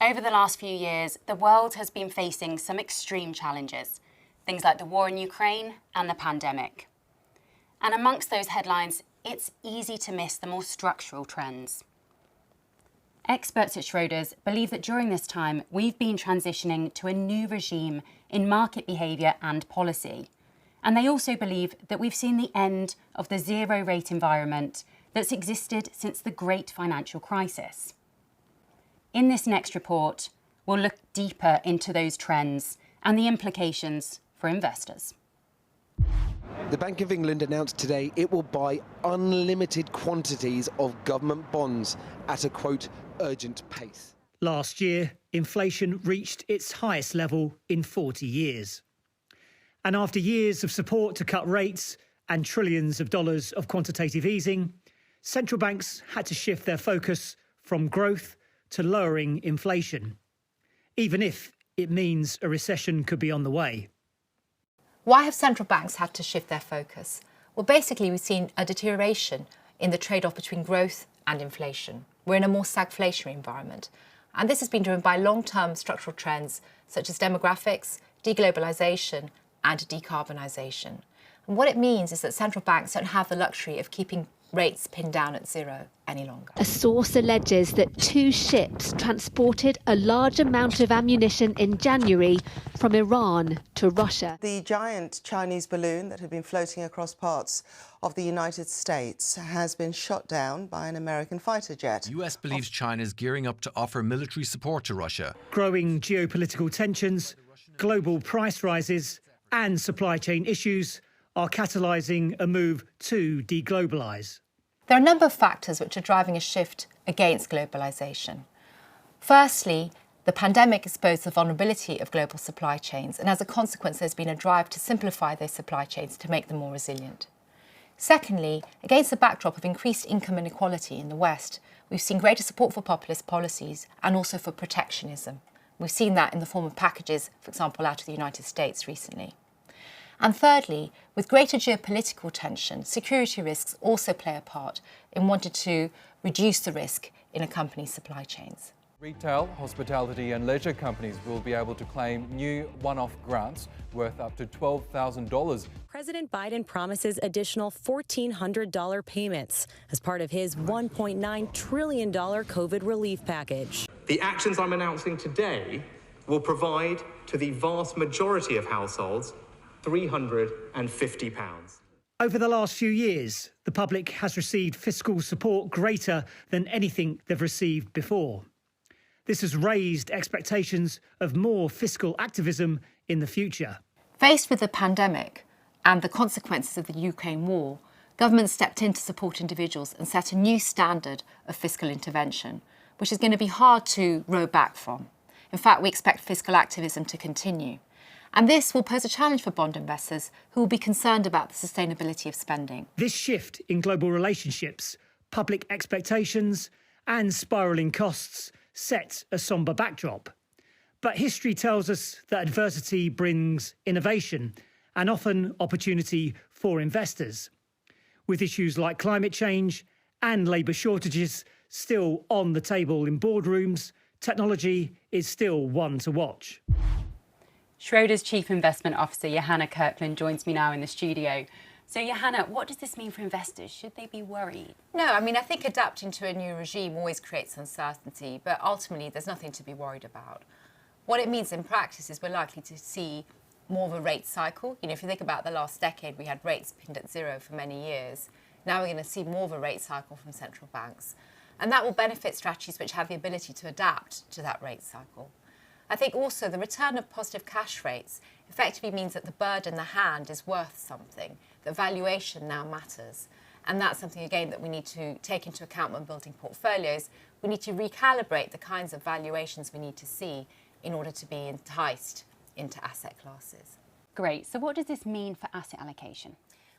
Over the last few years, the world has been facing some extreme challenges, things like the war in Ukraine and the pandemic. And amongst those headlines, it's easy to miss the more structural trends. Experts at Schroders believe that during this time, we've been transitioning to a new regime in market behaviour and policy. And they also believe that we've seen the end of the zero-rate environment that's existed since the great financial crisis. In this next report, we'll look deeper into those trends and the implications for investors. The Bank of England announced today it will buy unlimited quantities of government bonds at a, quote, urgent pace. Last year, inflation reached its highest level in 40 years. And after years of support to cut rates and trillions of dollars of quantitative easing, central banks had to shift their focus from growth to lowering inflation, even if it means a recession could be on the way. Why have central banks had to shift their focus? Well, basically, we've seen a deterioration in the trade-off between growth and inflation. We're in a more stagflationary environment. And this has been driven by long-term structural trends such as demographics, deglobalisation and decarbonisation. And what it means is that central banks don't have the luxury of keeping rates pinned down at zero any longer. A source alleges that 2 ships transported a large amount of ammunition in January from Iran to Russia. The giant Chinese balloon that had been floating across parts of the United States has been shot down by an American fighter jet. The US believes China is gearing up to offer military support to Russia. Growing geopolitical tensions, global price rises and supply chain issues are catalysing a move to deglobalise. There are a number of factors which are driving a shift against globalisation. Firstly, the pandemic exposed the vulnerability of global supply chains, and as a consequence, there's been a drive to simplify those supply chains to make them more resilient. Secondly, against the backdrop of increased income inequality in the West, we've seen greater support for populist policies and also for protectionism. We've seen that in the form of packages, for example, out of the United States recently. And thirdly, with greater geopolitical tension, security risks also play a part in wanting to reduce the risk in a company's supply chains. Retail, hospitality and leisure companies will be able to claim new one-off grants worth up to $12,000. President Biden promises additional $1,400 payments as part of his $1.9 trillion COVID relief package. The actions I'm announcing today will provide to the vast majority of households £350. Over the last few years, the public has received fiscal support greater than anything they've received before. This has raised expectations of more fiscal activism in the future. Faced with the pandemic and the consequences of the Ukraine war, governments stepped in to support individuals and set a new standard of fiscal intervention, which is going to be hard to row back from. In fact, we expect fiscal activism to continue. And this will pose a challenge for bond investors who will be concerned about the sustainability of spending. This shift in global relationships, public expectations and spiralling costs set a sombre backdrop. But history tells us that adversity brings innovation and often opportunity for investors. With issues like climate change and labour shortages still on the table in boardrooms, technology is still one to watch. Schroders Chief Investment Officer Johanna Kirkland joins me now in the studio. So Johanna, what does this mean for investors? Should they be worried? No, I mean, I think adapting to a new regime always creates uncertainty, but ultimately there's nothing to be worried about. What it means in practice is we're likely to see more of a rate cycle. You know, if you think about the last decade, we had rates pinned at zero for many years. Now we're going to see more of a rate cycle from central banks. And that will benefit strategies which have the ability to adapt to that rate cycle. I think also the return of positive cash rates effectively means that the bird in the hand is worth something, that valuation now matters. And that's something, again, that we need to take into account when building portfolios. We need to recalibrate the kinds of valuations we need to see in order to be enticed into asset classes. Great. So what does this mean for asset allocation?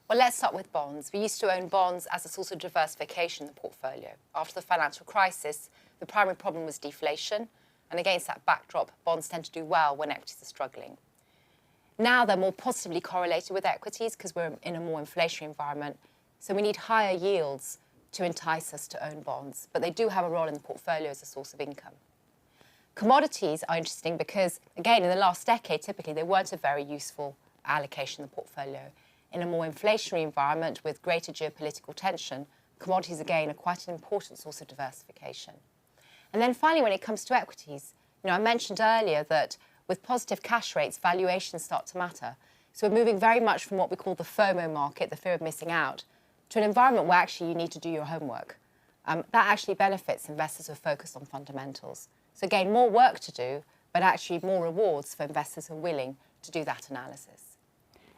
Well, let's start with bonds. We used to own bonds as a source of diversification in the portfolio. After the financial crisis, the primary problem was deflation. And against that backdrop, bonds tend to do well when equities are struggling. Now they're more positively correlated with equities because we're in a more inflationary environment. So we need higher yields to entice us to own bonds. But they do have a role in the portfolio as a source of income. Commodities are interesting because, again, in the last decade, typically they weren't a very useful allocation in the portfolio. In a more inflationary environment with greater geopolitical tension, commodities, again, are quite an important source of diversification. And then finally, when it comes to equities, I mentioned earlier that with positive cash rates, valuations start to matter. So we're moving very much from what we call the FOMO market, the fear of missing out, to an environment where actually you need to do your homework. That actually benefits investors who are focused on fundamentals. So again, more work to do, but actually more rewards for investors who are willing to do that analysis.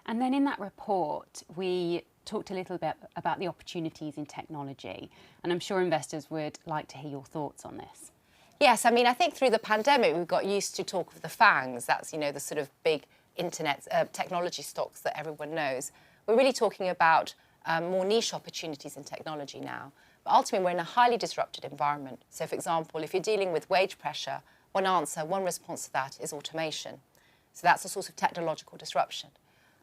And then in that report, we talked a little bit about the opportunities in technology, and I'm sure investors would like to hear your thoughts on this. Yes, I think through the pandemic, we've got used to talk of the FANGs. That's, the sort of big internet technology stocks that everyone knows. We're really talking about more niche opportunities in technology now. But ultimately, we're in a highly disrupted environment. So, for example, if you're dealing with wage pressure, one response to that is automation. So that's a source of technological disruption.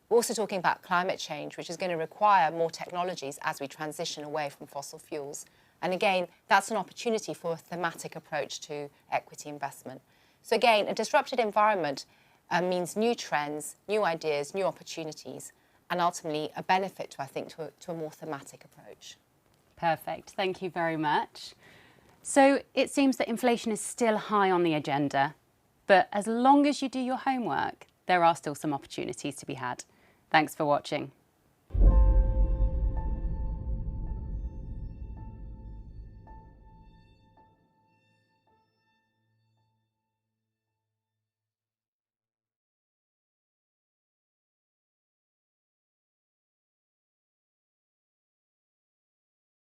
We're also talking about climate change, which is going to require more technologies as we transition away from fossil fuels. And again, that's an opportunity for a thematic approach to equity investment. So again, a disrupted environment means new trends, new ideas, new opportunities, and ultimately a benefit, I think, to a more thematic approach. Perfect. Thank you very much. So it seems that inflation is still high on the agenda, but as long as you do your homework, there are still some opportunities to be had. Thanks for watching.